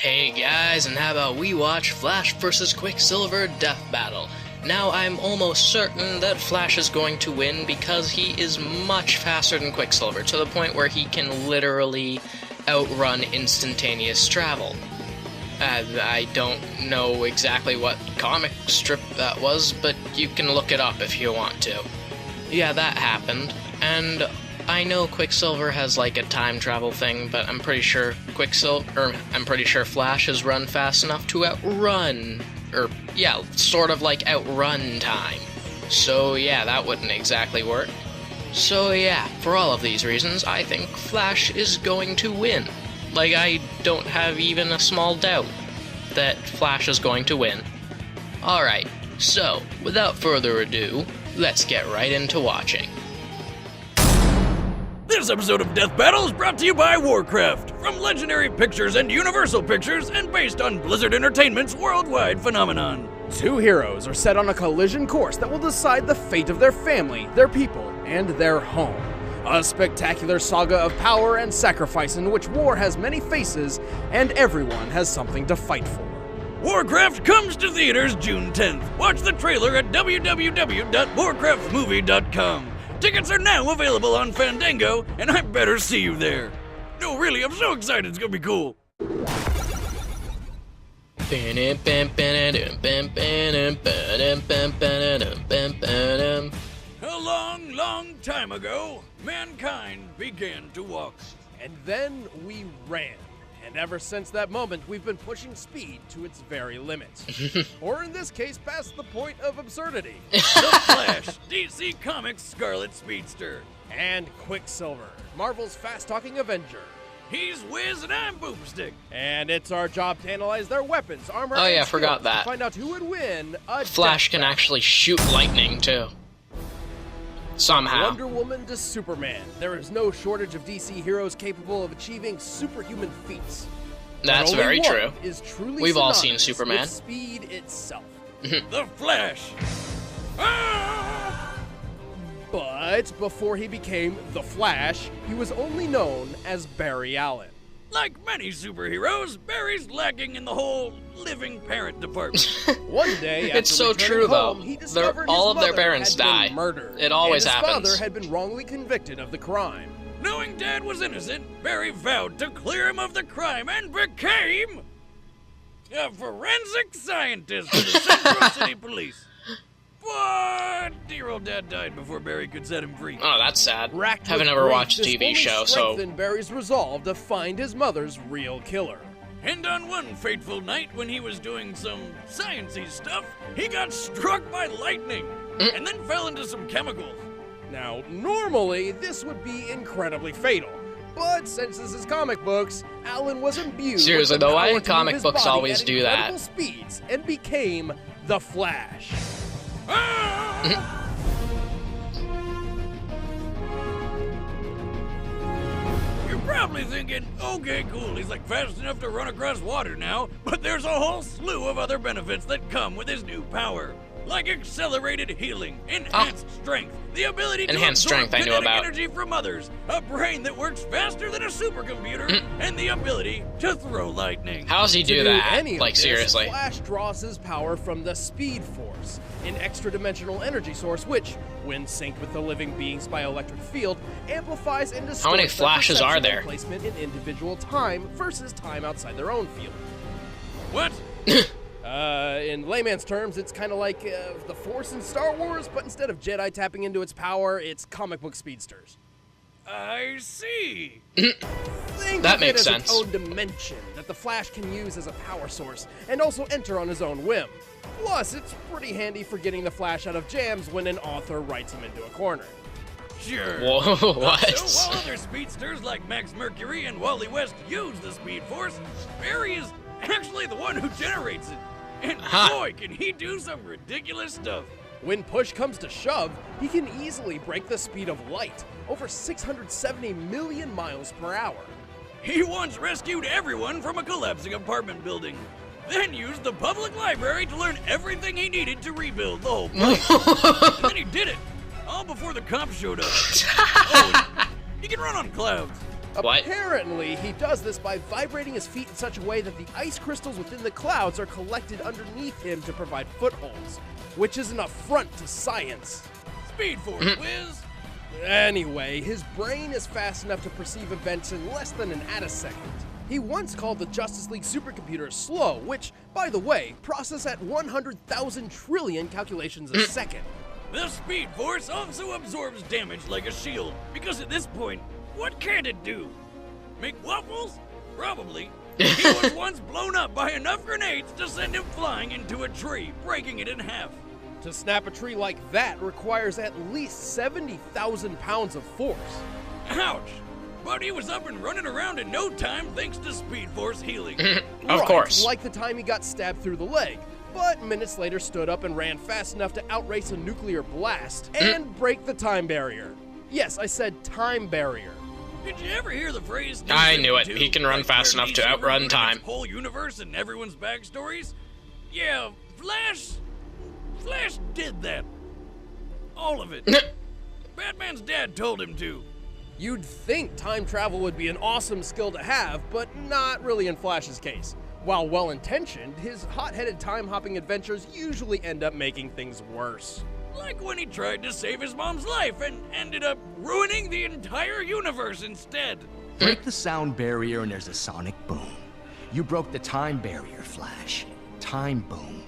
Hey guys, and how about we watch Flash vs Quicksilver Death Battle? Now I'm almost certain that Flash is going to win because he is much faster than Quicksilver, to the point where he can literally outrun instantaneous travel. I don't know exactly what comic strip that was, but you can look it up if you want to. Yeah, that happened, and I know Quicksilver has like a time travel thing, but I'm pretty sure Flash has run fast enough to outrun, sort of like outrun time. So yeah, that wouldn't exactly work. So yeah, for all of these reasons, I think Flash is going to win. Like, I don't have even a small doubt that Flash is going to win. Alright, so, without further ado, let's get right into watching. This episode of Death Battle is brought to you by Warcraft, from Legendary Pictures and Universal Pictures, and based on Blizzard Entertainment's worldwide phenomenon. Two heroes are set on a collision course that will decide the fate of their family, their people, and their home. A spectacular saga of power and sacrifice in which war has many faces and everyone has something to fight for. Warcraft comes to theaters June 10th. Watch the trailer at www.warcraftmovie.com. Tickets are now available on Fandango, and I better see you there. No, really, I'm so excited. It's gonna be cool. A long, long time ago, mankind began to walk. And then we ran. And ever since that moment, we've been pushing speed to its very limits. Or in this case, past the point of absurdity. The Flash, DC Comics' Scarlet Speedster. And Quicksilver, Marvel's fast-talking Avenger. He's Wiz and I'm Boomstick. And it's our job to analyze their weapons, armor, Oh and yeah, skills forgot that. to find out who would win a Flash death can battle. actually shoot lightning, too. Somehow. Wonder Woman to Superman, there is no shortage of DC heroes capable of achieving superhuman feats. That's But only very one true. Is truly We've all seen synonymous Superman. with speed itself. The Flash. Ah! But before he became the Flash, he was only known as Barry Allen. Like many superheroes, Barry's lacking in the whole living parent department. One day, after It's so returning true, though. home, he discovered All his of their mother parents had die. been murdered, It always and his happens. father had been wrongly convicted of the crime. Knowing Dad was innocent, Barry vowed to clear him of the crime and became a forensic scientist for the Central City Police. But dear old Dad died before Barry could set him free. Oh, that's sad. Racked Haven't with ever grief, watched a this TV only show, so... strengthened Barry's resolve to find his mother's real killer. And on one fateful night when he was doing some sciencey stuff, he got struck by lightning and then fell into some chemicals. Now, normally, this would be incredibly fatal. But since this is comic books, Allen was imbued Seriously, with the though, why power do to move comic his books body always at do that? incredible speeds and became the Flash. Ah! You're probably thinking, okay, cool, he's like fast enough to run across water now, but there's a whole slew of other benefits that come with his new power. Like accelerated healing, enhanced strength, the ability to Enhanced absorb strength, I knew kinetic about. energy from others, a brain that works faster than a supercomputer, and the ability to throw lightning. How does he To do that? any of Like, this, seriously. Flash draws his power from the Speed Force, an extra-dimensional energy source which, when synced with the living being's bioelectric field, amplifies and distorts many their Flashes are perception there? and placement in individual time versus time outside their own field. What? In layman's terms, it's kind of like the Force in Star Wars, but instead of Jedi tapping into its power, it's comic book speedsters. I see. Think That of makes it as sense. its own dimension that the Flash can use as a power source and also enter on his own whim. Plus, it's pretty handy for getting the Flash out of jams when an author writes him into a corner. Sure. Whoa, what? So while other speedsters like Max Mercury and Wally West use the Speed Force, Barry is actually the one who generates it. And boy, can he do some ridiculous stuff. When push comes to shove, he can easily break the speed of light, over 670 million miles per hour. He once rescued everyone from a collapsing apartment building, then used the public library to learn everything he needed to rebuild the whole place. And then he did it, all before the cops showed up. Oh, and he can run on clouds. What? Apparently, he does this by vibrating his feet in such a way that the ice crystals within the clouds are collected underneath him to provide footholds, which is an affront to science. Speed Force, whiz! Anyway, his brain is fast enough to perceive events in less than an attosecond. He once called the Justice League supercomputer slow, which, by the way, process at 100,000 trillion calculations a second. The Speed Force also absorbs damage like a shield, because at this point, what can it do? Make waffles? Probably. He was once blown up by enough grenades to send him flying into a tree, breaking it in half. To snap a tree like that requires at least 70,000 pounds of force. Ouch! But he was up and running around in no time thanks to Speed Force healing. Of course. Like the time he got stabbed through the leg, but minutes later stood up and ran fast enough to outrace a nuclear blast and break the time barrier. Yes, I said time barrier. Did you ever hear the phrase? I knew it. He can run fast enough to outrun time. Whole universe and everyone's backstories? Yeah, Flash did that. All of it. Batman's dad told him to. You'd think time travel would be an awesome skill to have, but not really in Flash's case. While well-intentioned, his hot-headed time-hopping adventures usually end up making things worse. Like when he tried to save his mom's life and ended up ruining the entire universe instead. Break the sound barrier and there's a sonic boom. You broke the time barrier, Flash. Time boom.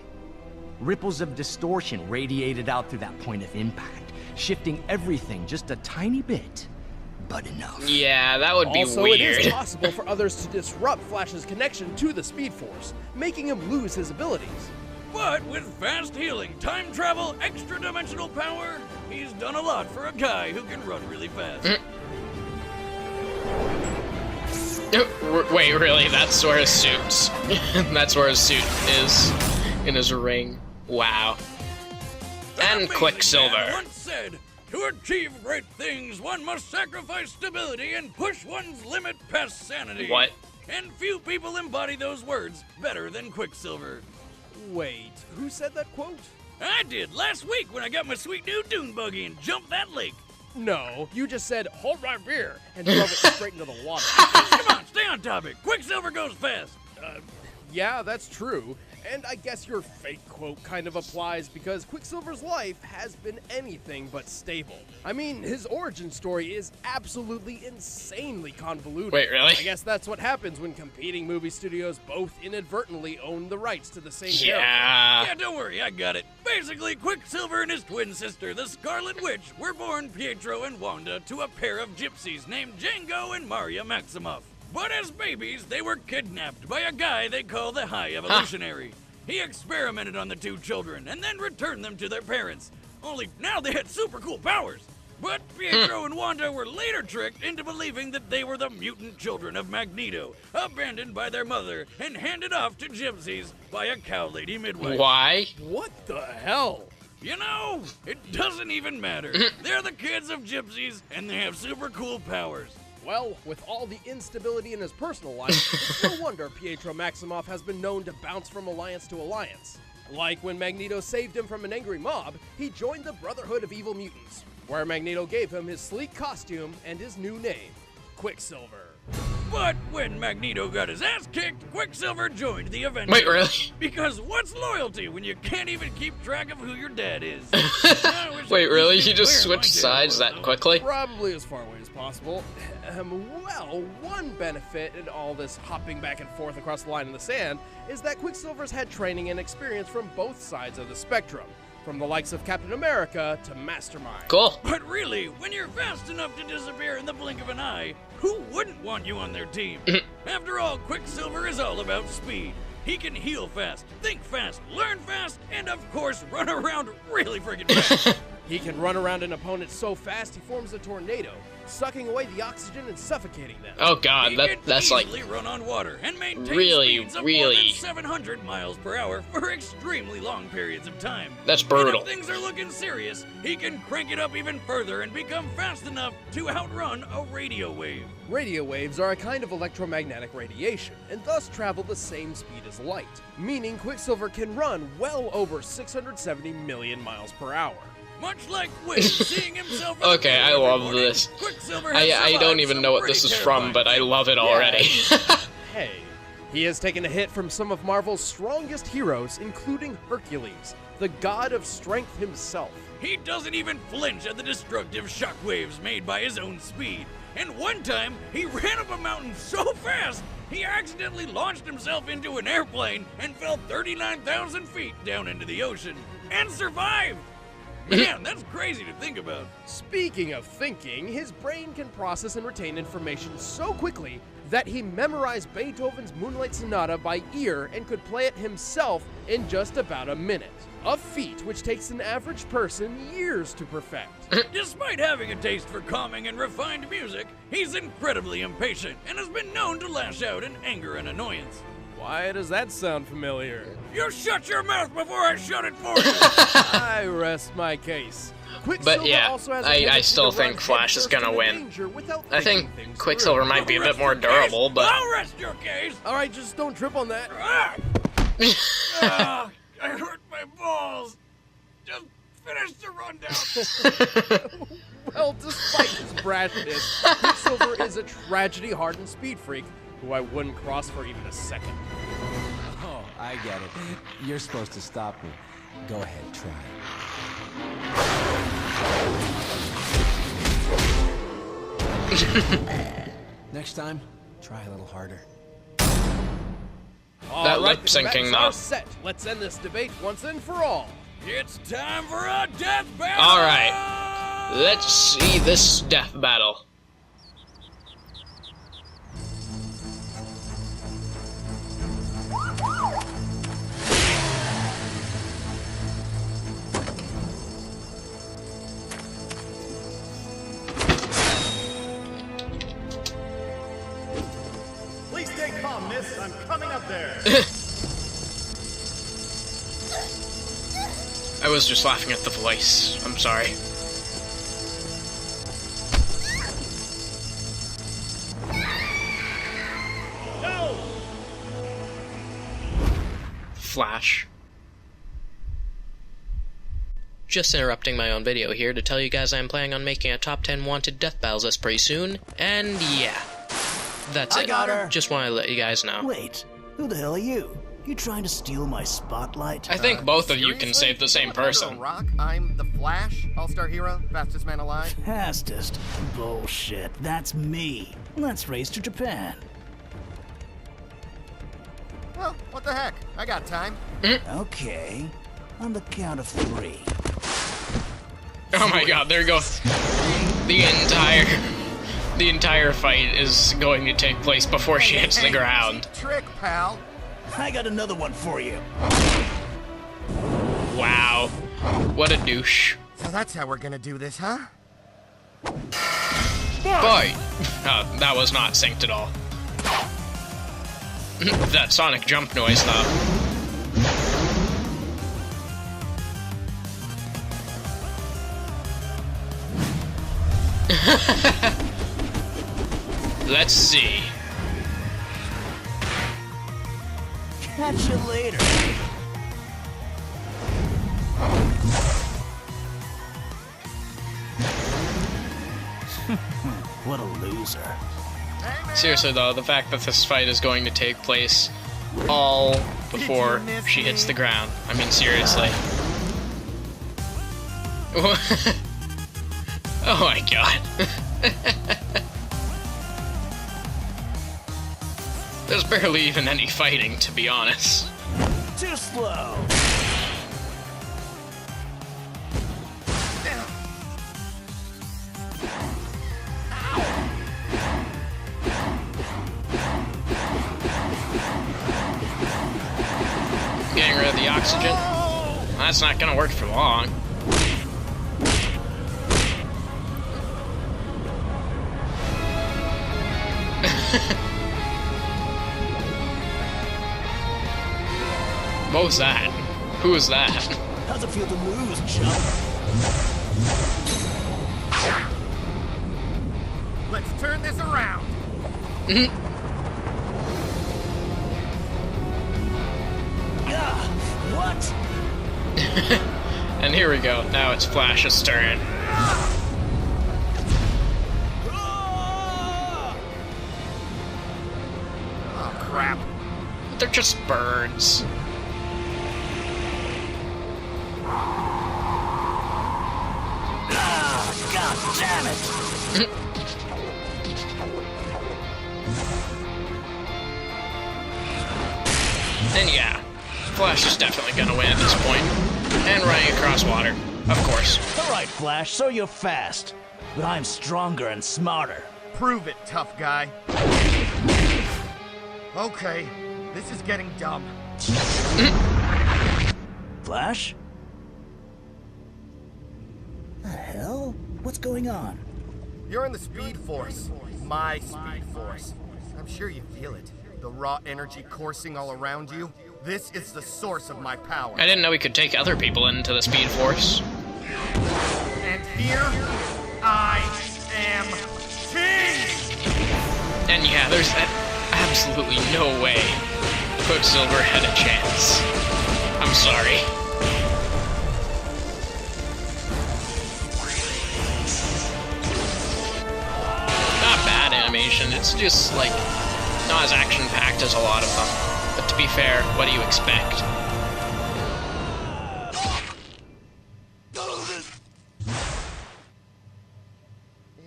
Ripples of distortion radiated out through that point of impact, shifting everything just a tiny bit, but enough. Yeah, that would be also, weird. it is possible for others to disrupt Flash's connection to the Speed Force, making him lose his abilities. But with fast healing, time travel, extra-dimensional power, he's done a lot for a guy who can run really fast. Wait, really? That's where his suit... That's where his suit is. In his ring. Wow. And Quicksilver. Once said, to achieve great things, one must sacrifice stability and push one's limit past sanity. What? And few people embody those words better than Quicksilver. Wait, who said that quote? I did last week when I got my sweet new dune buggy and jumped that lake. No, you just said, hold my beer, and drove it straight into the water. Come on, stay on topic. Quicksilver goes fast. Yeah, that's true. And I guess your fake quote kind of applies because Quicksilver's life has been anything but stable. I mean, his origin story is absolutely insanely convoluted. Wait, really? I guess that's what happens when competing movie studios both inadvertently own the rights to the same character. Yeah, don't worry, I got it. Basically, Quicksilver and his twin sister, the Scarlet Witch, were born Pietro and Wanda to a pair of gypsies named Django and Maria Maximoff. But as babies, they were kidnapped by a guy they call the High Evolutionary. He experimented on the two children and then returned them to their parents. Only now they had super cool powers. But Pietro and Wanda were later tricked into believing that they were the mutant children of Magneto, abandoned by their mother and handed off to gypsies by a cow lady midwife. Why? What the hell? You know, it doesn't even matter. They're the kids of gypsies and they have super cool powers. Well, with all the instability in his personal life, it's no wonder Pietro Maximoff has been known to bounce from alliance to alliance. Like when Magneto saved him from an angry mob, he joined the Brotherhood of Evil Mutants, where Magneto gave him his sleek costume and his new name, Quicksilver. But when Magneto got his ass kicked, Quicksilver joined the Avengers. Wait, really? Because what's loyalty when you can't even keep track of who your dad is? Wait, really? He just switched sides that quickly? Probably as far away as possible. Well, one benefit in all this hopping back and forth across the line in the sand is that Quicksilver's had training and experience from both sides of the spectrum, from the likes of Captain America to Mastermind. Cool. But really, when you're fast enough to disappear in the blink of an eye, who wouldn't want you on their team? After all, Quicksilver is all about speed. He can heal fast, think fast, learn fast, and of course, run around really freaking fast. He can run around an opponent so fast he forms a tornado, sucking away the oxygen and suffocating them. Oh god, He that's can like easily run on water and maintain speeds of more really than 700 miles per hour for extremely long periods of time. That's And brutal. if things are looking serious, he can crank it up even further and become fast enough to outrun a radio wave. Radio waves are a kind of electromagnetic radiation, and thus travel the same speed as light, meaning Quicksilver can run well over 670 million miles per hour. Much like Wade seeing himself as Okay, a I every love morning, this. Quicksilver has I don't survived even some know what pretty this is from, but I terrifying love it already. Hey, he has taken a hit from some of Marvel's strongest heroes, including Hercules, the god of strength himself. He doesn't even flinch at the destructive shockwaves made by his own speed. And one time, he ran up a mountain so fast, he accidentally launched himself into an airplane and fell 39,000 feet down into the ocean. And survived! Man, that's crazy to think about. Speaking of thinking, his brain can process and retain information so quickly that he memorized Beethoven's Moonlight Sonata by ear and could play it himself in just about a minute. A feat which takes an average person years to perfect. Despite having a taste for calming and refined music, he's incredibly impatient and has been known to lash out in anger and annoyance. Why does that sound familiar? You shut your mouth before I shut it for you! I rest my case. Quicksilver But yeah, also has a I tendency still to run think Flash is headfirst gonna into win. danger without I thinking think things Quicksilver through. might be a Rest bit more your case. durable, but I'll rest your case! All right, just don't trip on that. Ah! I hurt my balls! Just finish the rundown! Well, despite his brashness, Quicksilver is a tragedy-hardened speed freak who I wouldn't cross for even a second. Oh, I get it. You're supposed to stop me. Go ahead, try. Next time, try a little harder. That lip-syncing, though. Set. Let's end this debate once and for all. It's time for a death battle! Alright, let's see this death battle. Please stay calm, miss. I'm coming up there. I was just laughing at the voice. I'm sorry. No! Flash. Just interrupting my own video here to tell you guys I'm planning on making a top 10 wanted death battles list pretty soon, and yeah. That's it. got her. Just want to let you guys know. Wait, who the hell are you? You trying to steal my spotlight? I think both of you can Seriously? save the same Someone under person. a rock? I'm the Flash, all-star hero, fastest man alive. Fastest? Bullshit, that's me. Let's race to Japan. Well, what the heck? I got time. Okay, on the count of 3. Oh my god, there you go. The entire fight is going to take place before she hits the ground. Trick, pal. I got another one for you. Wow. What a douche. So that's how we're gonna do this, huh? Boy! Oh, that was not synced at all. That sonic jump noise, though. Let's see. Catch you later. What a loser. Hey, man. Seriously, though, the fact that this fight is going to take place all before she hits the ground. I mean, seriously. Oh my god. There's barely even any fighting, to be honest. Too slow. Getting rid of the oxygen. That's not gonna work for long. What was that? Who was that? How's it feel to lose, chump? Let's turn this around. What? And here we go. Now it's Flash's turn. Oh, crap. They're just birds. God damn it! And yeah, Flash is definitely gonna win at this point. And running across water, of course. Alright, Flash, so you're fast. But I'm stronger and smarter. Prove it, tough guy. Okay, this is getting dumb. Flash? The hell? What's going on? You're in the Speed Force. My Speed Force. I'm sure you feel it. The raw energy coursing all around you. This is the source of my power. I didn't know we could take other people into the Speed Force. And here, I am king! And yeah, there's absolutely no way Quicksilver had a chance. I'm sorry. Not bad animation, it's just like not as action-packed as a lot of them. But to be fair, what do you expect?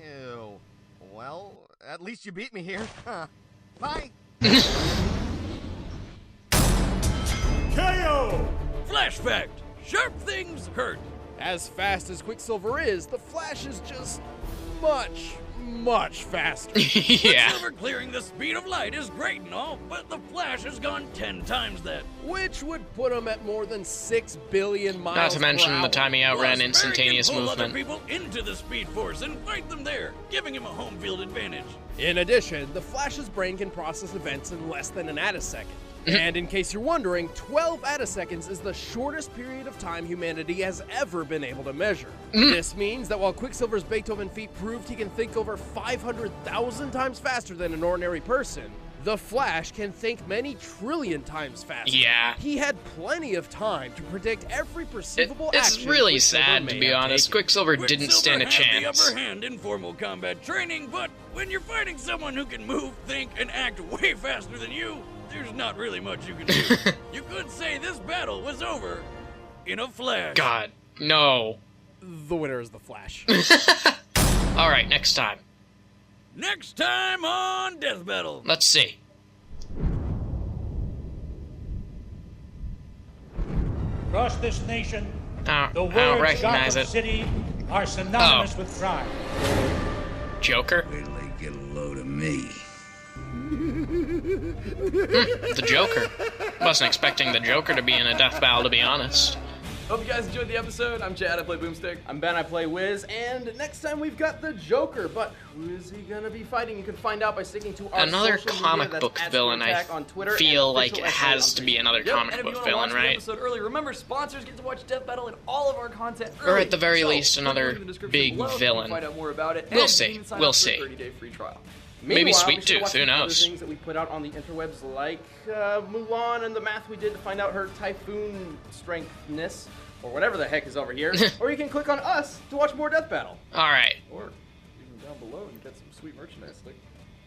Ew. Well, at least you beat me here. Huh. Bye. KO! Flash fact! Sharp things hurt. As fast as Quicksilver is, the Flash is just much faster. Yeah. Quicksilver clearing the speed of light is great and all, but the Flash has gone 10 times that. Which would put him at more than 6 billion miles Not to mention per the hour. time he outran Plus, instantaneous Barry can pull movement. other people into the Speed Force and fight them there, giving him a home field advantage. In addition, the Flash's brain can process events in less than an attisecond. And in case you're wondering, 12 attiseconds is the shortest period of time humanity has ever been able to measure. This means that while Quicksilver's Beethoven feat proved he can think over 500,000 times faster than an ordinary person, the Flash can think many trillion times faster. Yeah. He had plenty of time to predict every perceivable It's action really Quicksilver sad, may to be have honest. taken. Quicksilver didn't stand a Quicksilver had chance. the upper hand in formal combat training, but when you're fighting someone who can move, think, and act way faster than you, there's not really much you can do. You could say this battle was over in a flash. God, no. The winner is the Flash. Alright, next time. Next time on Death Battle. Let's see. Across this nation, the I don't words recognize Gotham it. City are synonymous with crime. Joker? Wait till they get a load of me. The Joker. Wasn't expecting the Joker to be in a death battle, to be honest. Hope you guys enjoyed the episode. I'm Chad, I play Boomstick. I'm Ben, I play Wiz, and next time we've got the Joker, but who is he gonna be fighting? You can find out by sticking to our Another social comic media. book That's villain, I @ScreenAttack on Twitter feel and like it official has SCA to be another Yep, comic and if you book want to watch villain, the right? episode early, remember sponsors get to watch Death Battle and all of our content early. Or at the very So, least, click the another link in the description big below if you villain. can find out more about it. We'll and see. you can sign We'll up for a see. 30-day free trial. Maybe Meanwhile, Sweet be sure to Tooth, watch who the other knows? things that we put out on the interwebs, like Mulan and the math we did to find out her typhoon strengthness, or whatever the heck is over here. Or you can click on us to watch more Death Battle. Alright. Or even down below and get some sweet merchandise. Like,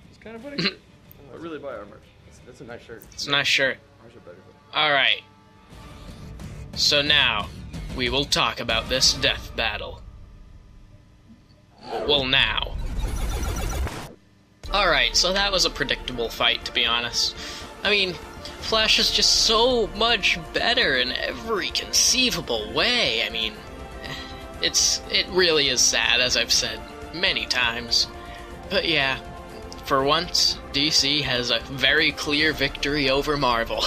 it's kind of funny. But really buy our merch. That's a nice shirt. It's a nice shirt. Ours are better. But Alright. So now, we will talk about this death battle. Well, now. Alright, so that was a predictable fight, to be honest. I mean, Flash is just so much better in every conceivable way. I mean, it really is sad, as I've said many times. But yeah, for once, DC has a very clear victory over Marvel.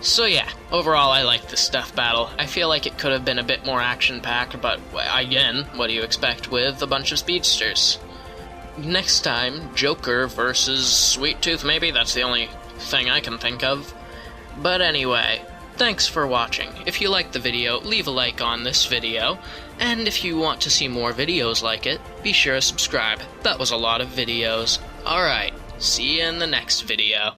So yeah, overall I like this death battle. I feel like it could have been a bit more action-packed, but again, what do you expect with a bunch of speedsters? Next time, Joker versus Sweet Tooth, maybe? That's the only thing I can think of. But anyway, thanks for watching. If you liked the video, leave a like on this video. And if you want to see more videos like it, be sure to subscribe. That was a lot of videos. Alright, see you in the next video.